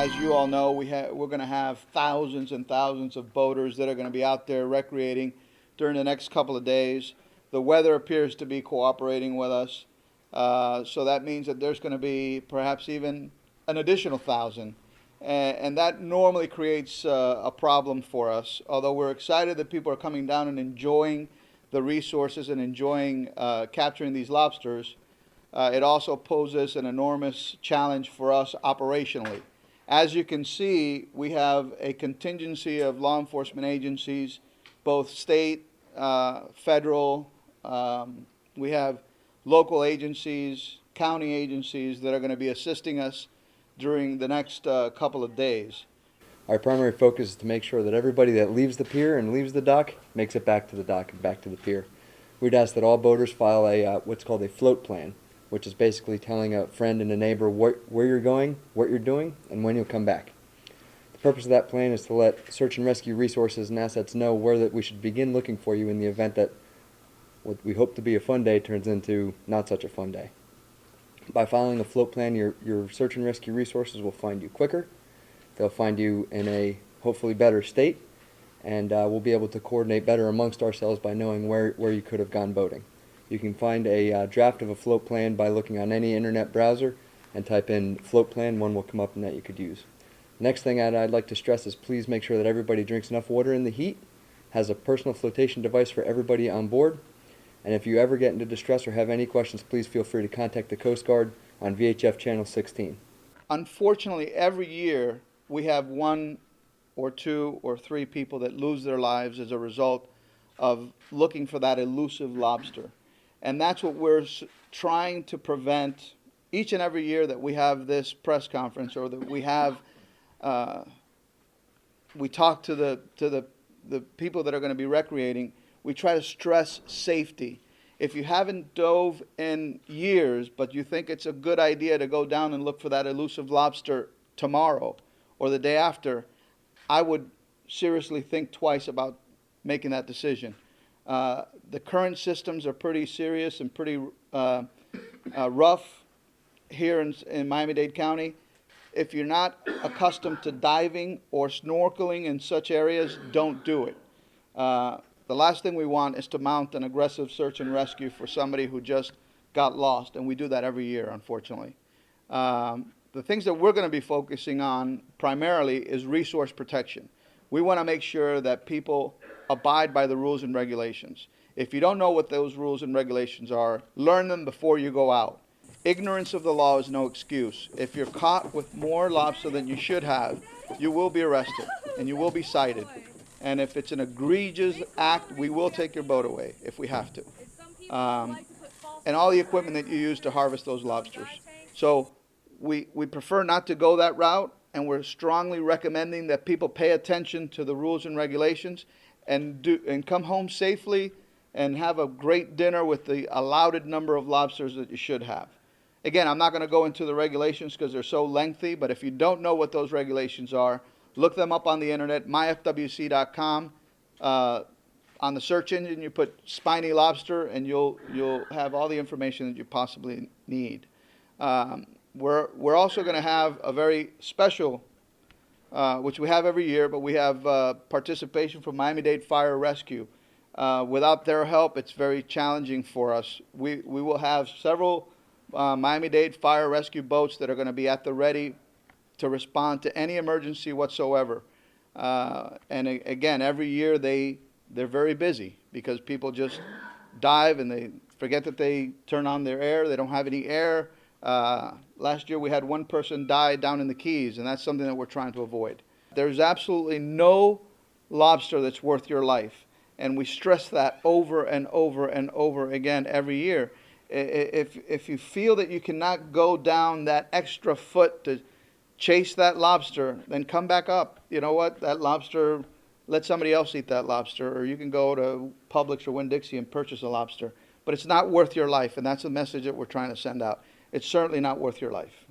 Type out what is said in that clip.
as you all know, we're going to have thousands and thousands of boaters that are going to be out there recreating during the next couple of days. The weather appears to be cooperating with us, so that means that there's going to be perhaps even an additional thousand, and that normally creates a problem for us. Although we're excited that people are coming down and enjoying the resources and enjoying capturing these lobsters, it also poses an enormous challenge for us operationally. As you can see, we have a contingency of law enforcement agencies, both state, federal, we have local agencies, county agencies that are going to be assisting us during the next couple of days. Our primary focus is to make sure that everybody that leaves the pier and leaves the dock makes it back to the dock and back to the pier. We'd ask that all boaters file a what's called a float plan, which is basically telling a friend and a neighbor where you're going, what you're doing, and when you'll come back. The purpose of that plan is to let search and rescue resources and assets know where that we should begin looking for you in the event that what we hope to be a fun day turns into not such a fun day. By following a float plan, your search and rescue resources will find you quicker. They'll find you in a hopefully better state, and we'll be able to coordinate better amongst ourselves by knowing where you could have gone boating. You can find a draft of a float plan by looking on any internet browser and type in float plan. One will come up and that you could use. Next thing I'd like to stress is please make sure that everybody drinks enough water in the heat, has a personal flotation device for everybody on board, and if you ever get into distress or have any questions, please feel free to contact the Coast Guard on VHF Channel 16. Unfortunately, every year we have one or two or three people that lose their lives as a result of looking for that elusive lobster. And that's what we're trying to prevent each and every year that we have this press conference, or that we have, we talk to the people that are going to be recreating. We try to stress safety. If you haven't dove in years, but you think it's a good idea to go down and look for that elusive lobster tomorrow or the day after, I would seriously think twice about making that decision. The current systems are pretty serious and pretty rough here in Miami-Dade County. If you're not accustomed to diving or snorkeling in such areas, don't do it. The last thing we want is to mount an aggressive search and rescue for somebody who just got lost, and we do that every year, unfortunately. The things that we're going to be focusing on primarily is resource protection. We want to make sure that people abide by the rules and regulations. If you don't know what those rules and regulations are, learn them before you go out. Ignorance of the law is no excuse. If you're caught with more lobster than you should have, you will be arrested and you will be cited. And if it's an egregious act, we will take your boat away if we have to. And all the equipment that you use to harvest those lobsters. So we prefer not to go that route, and we're strongly recommending that people pay attention to the rules and regulations and come home safely and have a great dinner with the allowed number of lobsters that you should have. Again, I'm not going to go into the regulations because they're so lengthy, but if you don't know what those regulations are, look them up on the internet, myfwc.com. On the search engine, you put Spiny lobster, and you'll have all the information that you possibly need. We're also going to have a very special, which we have every year, but we have participation from Miami-Dade Fire Rescue. Without their help, it's very challenging for us. We will have several Miami-Dade Fire Rescue boats that are going to be at the ready to respond to any emergency whatsoever. And again, every year they're very busy because people just dive and they forget that they turn on their air. They don't have any air. Last year we had one person die down in the Keys, and that's something that we're trying to avoid. There's absolutely no lobster that's worth your life, and we stress that over and over and over again every year. If you feel that you cannot go down that extra foot to chase that lobster, then come back up. You know what? That lobster, let somebody else eat that lobster, or you can go to Publix or Winn-Dixie and purchase a lobster. But it's not worth your life, and that's the message that we're trying to send out. It's certainly not worth your life.